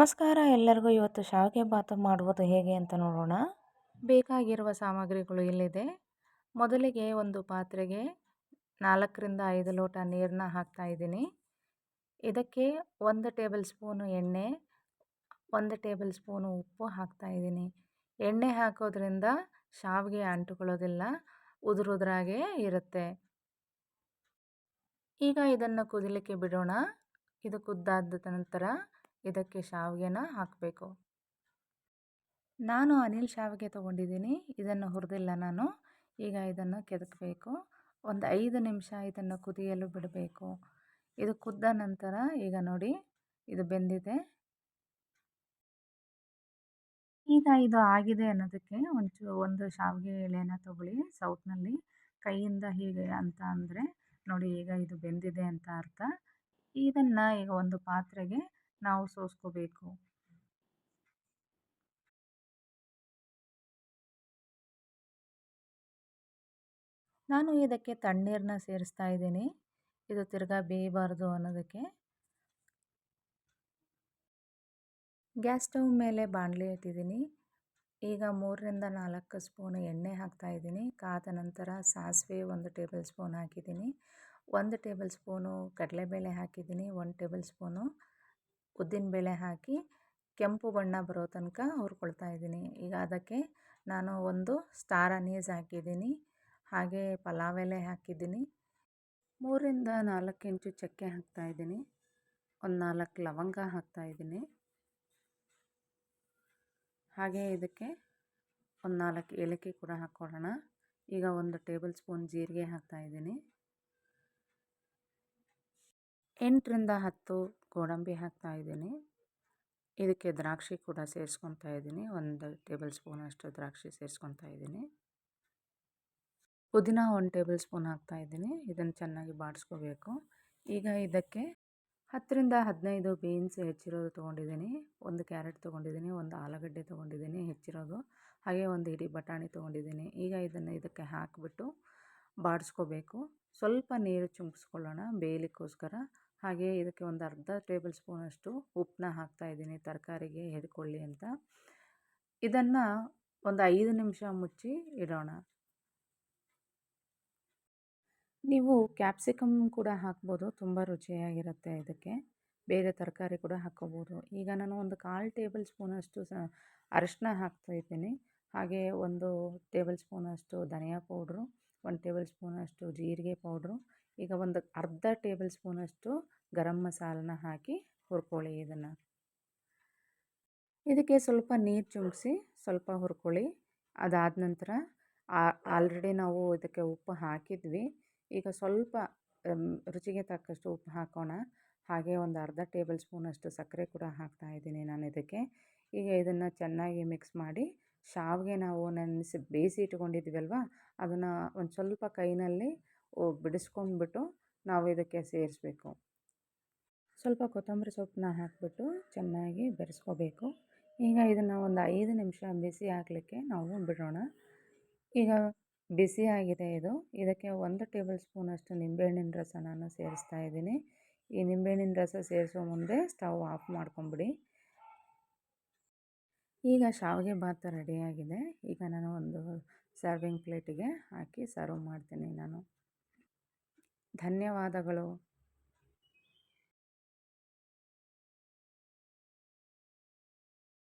ನಮಸ್ಕಾರ ಎಲ್ಲರಿಗೂ. ಇವತ್ತು ಶಾವಿಗೆ ಬಾತು ಮಾಡುವುದು ಹೇಗೆ ಅಂತ ನೋಡೋಣ. ಬೇಕಾಗಿರುವ ಸಾಮಗ್ರಿಗಳು ಇಲ್ಲಿದೆ. ಮೊದಲಿಗೆ ಒಂದು ಪಾತ್ರೆಗೆ 4 ರಿಂದ 5 ಲೋಟ ನೀರನ್ನ ಹಾಕ್ತಾ ಇದ್ದೀನಿ. ಇದಕ್ಕೆ 1 ಟೇಬಲ್ ಸ್ಪೂನು ಎಣ್ಣೆ, 1 ಟೇಬಲ್ ಸ್ಪೂನು ಉಪ್ಪು ಹಾಕ್ತಾ ಇದ್ದೀನಿ. ಎಣ್ಣೆ ಹಾಕೋದ್ರಿಂದ ಶಾವಿಗೆ ಅಂಟುಕೊಳ್ಳೋದಿಲ್ಲ, ಉದುರಾಗೆ ಇರುತ್ತೆ. ಈಗ ಇದನ್ನು ಕುದಿಲಿಕ್ಕೆ ಬಿಡೋಣ. ಇದು ಕುದ್ದಾದ ನಂತರ ಇದಕ್ಕೆ ಶಾವಿಗೆನ ಹಾಕಬೇಕು. ನಾನು ಅನಿಲ್ ಶಾವಿಗೆ ತೊಗೊಂಡಿದ್ದೀನಿ, ಇದನ್ನು ಹುರಿದಿಲ್ಲ ನಾನು. ಈಗ ಇದನ್ನು ಕೆದಕಬೇಕು. ಒಂದು 5 ನಿಮಿಷ ಇದನ್ನು ಕುದಿಯಲು ಬಿಡಬೇಕು. ಇದು ಕುದ್ದ ನಂತರ ಈಗ ನೋಡಿ ಇದು ಬೆಂದಿದೆ. ಈಗ ಇದು ಆಗಿದೆ ಅನ್ನೋದಕ್ಕೆ ಒಂದು ಶಾವಿಗೆ ಎಳೆನ ತಗೊಳ್ಳಿ, ಸೌಟ್ನಲ್ಲಿ ಕೈಯಿಂದ ಹೀಗೆ ಅಂತ ಅಂದರೆ ನೋಡಿ ಈಗ ಇದು ಬೆಂದಿದೆ ಅಂತ ಅರ್ಥ. ಇದನ್ನು ಈಗ ಒಂದು ಪಾತ್ರೆಗೆ ನಾವು ಸೋಸ್ಕೋಬೇಕು. ನಾನು ಇದಕ್ಕೆ ತಣ್ಣೀರನ್ನ ಸೇರಿಸ್ತಾ ಇದ್ದೀನಿ, ಇದು ತಿರ್ಗಾ ಬೇಯಬಾರ್ದು ಅನ್ನೋದಕ್ಕೆ. ಗ್ಯಾಸ್ ಸ್ಟವ್ ಮೇಲೆ ಬಾಣಲಿ ಇಟ್ಟಿದ್ದೀನಿ. ಈಗ 3 ರಿಂದ 4 ಸ್ಪೂನು ಎಣ್ಣೆ ಹಾಕ್ತಾ ಇದ್ದೀನಿ. ಕಾದ ನಂತರ ಸಾಸಿವೆ 1 ಟೇಬಲ್ ಸ್ಪೂನ್ ಹಾಕಿದ್ದೀನಿ. 1 ಟೇಬಲ್ ಸ್ಪೂನು ಕಡಲೆಬೇಳೆ ಹಾಕಿದ್ದೀನಿ. 1 ಟೇಬಲ್ ಸ್ಪೂನು ಉದ್ದಿನಬೇಳೆ ಹಾಕಿ ಕೆಂಪು ಬಣ್ಣ ಬರೋ ತನಕ ಹುರ್ಕೊಳ್ತಾ ಇದ್ದೀನಿ. ಈಗ ಅದಕ್ಕೆ ನಾನು 1 ಸ್ಟಾರ್ ಅನೀಸ್ ಹಾಕಿದ್ದೀನಿ, ಹಾಗೆ ಪಲಾವ್ ಎಲೆ ಹಾಕಿದ್ದೀನಿ. 3 ರಿಂದ 4 ಇಂಚು ಚಕ್ಕೆ ಹಾಕ್ತಾ ಇದ್ದೀನಿ. ಒಂದು 4 ಲವಂಗ ಹಾಕ್ತಾ ಇದ್ದೀನಿ. ಹಾಗೆ ಇದಕ್ಕೆ ಒಂದು 4 ಏಲಕ್ಕಿ ಕೂಡ ಹಾಕ್ಕೊಳ್ಳೋಣ. ಈಗ 1 ಟೇಬಲ್ ಸ್ಪೂನ್ ಜೀರಿಗೆ ಹಾಕ್ತಾ ಇದ್ದೀನಿ. 8 ರಿಂದ 10 ಗೋಡಂಬಿ ಹಾಕ್ತಾ ಇದ್ದೀನಿ. ಇದಕ್ಕೆ ದ್ರಾಕ್ಷಿ ಕೂಡ ಸೇರಿಸ್ಕೊತಾ ಇದ್ದೀನಿ. 1 ಟೇಬಲ್ ಸ್ಪೂನ್ ಅಷ್ಟು ದ್ರಾಕ್ಷಿ ಸೇರಿಸ್ಕೊತಾ ಇದ್ದೀನಿ. ಪುದೀನ 1 ಟೇಬಲ್ ಸ್ಪೂನ್ ಹಾಕ್ತಾ ಇದ್ದೀನಿ. ಇದನ್ನು ಚೆನ್ನಾಗಿ ಬಾಡಿಸ್ಕೋಬೇಕು. ಈಗ ಇದಕ್ಕೆ 10 ರಿಂದ 15 ಬೀನ್ಸ್ ಹೆಚ್ಚಿರೋದು ತೊಗೊಂಡಿದ್ದೀನಿ. 1 ಕ್ಯಾರೆಟ್ ತೊಗೊಂಡಿದ್ದೀನಿ, 1 ಆಲೂಗಡ್ಡೆ ತೊಗೊಂಡಿದ್ದೀನಿ ಹೆಚ್ಚಿರೋದು, ಹಾಗೆ 1 ಇಡೀ ಬಟಾಣಿ ತೊಗೊಂಡಿದ್ದೀನಿ. ಈಗ ಇದನ್ನು ಇದಕ್ಕೆ ಹಾಕಿಬಿಟ್ಟು ಬಾಡಿಸ್ಕೋಬೇಕು. ಸ್ವಲ್ಪ ನೀರು ಚಿಮುಕಿಸ್ಕೊಳ್ಳೋಣ ಬೇಯಲಿಕ್ಕೋಸ್ಕರ. ಹಾಗೆ ಇದಕ್ಕೆ ಒಂದು ಅರ್ಧ ಟೇಬಲ್ ಸ್ಪೂನಷ್ಟು ಉಪ್ಪನ್ನ ಹಾಕ್ತಾ ಇದ್ದೀನಿ, ತರಕಾರಿಗೆ ಹಿಡ್ಕೊಳ್ಳಿ ಅಂತ. ಇದನ್ನು ಒಂದು 5 ನಿಮಿಷ ಮುಚ್ಚಿ ಇಡೋಣ. ನೀವು ಕ್ಯಾಪ್ಸಿಕಮ್ ಕೂಡ ಹಾಕ್ಬೋದು, ತುಂಬ ರುಚಿಯಾಗಿರುತ್ತೆ. ಇದಕ್ಕೆ ಬೇರೆ ತರಕಾರಿ ಕೂಡ ಹಾಕ್ಕೋಬೋದು. ಈಗ ನಾನು ಒಂದು 1/4 ಟೇಬಲ್ ಸ್ಪೂನಷ್ಟು ಅರಿಶಿನ ಹಾಕ್ತಾ ಇದ್ದೀನಿ. ಹಾಗೆ 1 ಟೇಬಲ್ ಸ್ಪೂನಷ್ಟು ಧನಿಯಾ ಪೌಡ್ರು, 1 ಟೇಬಲ್ ಸ್ಪೂನಷ್ಟು ಜೀರಿಗೆ ಪೌಡ್ರು, ಈಗ ಒಂದು ಅರ್ಧ ಟೇಬಲ್ ಸ್ಪೂನಷ್ಟು ಗರಂ ಮಸಾಲನ ಹಾಕಿ ಹುರ್ಕೊಳ್ಳಿ. ಇದಕ್ಕೆ ಸ್ವಲ್ಪ ನೀರು ಚಿಮುಕಿಸಿ ಸ್ವಲ್ಪ ಹುರ್ಕೊಳ್ಳಿ. ಅದಾದ ನಂತರ ಆಲ್ರೆಡಿ ನಾವು ಇದಕ್ಕೆ ಉಪ್ಪು ಹಾಕಿದ್ವಿ. ಈಗ ಸ್ವಲ್ಪ ರುಚಿಗೆ ತಕ್ಕಷ್ಟು ಉಪ್ಪು ಹಾಕೋಣ. ಹಾಗೆ ಒಂದು ಅರ್ಧ ಟೇಬಲ್ ಸ್ಪೂನಷ್ಟು ಸಕ್ಕರೆ ಕೂಡ ಹಾಕ್ತಾ ಇದ್ದೀನಿ ನಾನು ಇದಕ್ಕೆ. ಈಗ ಇದನ್ನು ಚೆನ್ನಾಗಿ ಮಿಕ್ಸ್ ಮಾಡಿ ಶಾವಿಗೆ ನಾವು ನೆನೆಸಿ ಬೇಯಿಸಿ ಇಟ್ಕೊಂಡಿದ್ವಲ್ವ, ಅದನ್ನು ಒಂದು ಸ್ವಲ್ಪ ಕೈನಲ್ಲಿ ಬಿಡಿಸ್ಕೊಂಡ್ಬಿಟ್ಟು ನಾವು ಇದಕ್ಕೆ ಸೇರಿಸ್ಬೇಕು. ಸ್ವಲ್ಪ ಕೊತ್ತಂಬರಿ ಸೊಪ್ಪನ್ನ ಹಾಕಿಬಿಟ್ಟು ಚೆನ್ನಾಗಿ ಬೆರೆಸ್ಕೋಬೇಕು. ಈಗ ಇದನ್ನು ಒಂದು 5 ನಿಮಿಷ ಬಿಸಿ ಆಗಲಿಕ್ಕೆ ನಾವು ಬಿಡೋಣ. ಈಗ ಬಿಸಿಯಾಗಿದೆ ಇದು. ಇದಕ್ಕೆ 1 ಟೇಬಲ್ ಸ್ಪೂನಷ್ಟು ನಿಂಬೆಹಣ್ಣಿನ ರಸ ನಾನು ಸೇರಿಸ್ತಾ ಇದ್ದೀನಿ. ಈ ನಿಂಬೆಹಣ್ಣಿನ ರಸ ಸೇರಿಸೋ ಮುಂದೆ ಸ್ಟವ್ ಆಫ್ ಮಾಡ್ಕೊಂಬಿಡಿ. ಈಗ ಶಾವಿಗೆ ಭಾತ ರೆಡಿಯಾಗಿದೆ. ಈಗ ನಾನು ಒಂದು ಸರ್ವಿಂಗ್ ಪ್ಲೇಟಿಗೆ ಹಾಕಿ ಸರ್ವ್ ಮಾಡ್ತೀನಿ ನಾನು. ಧನ್ಯವಾದಗಳು.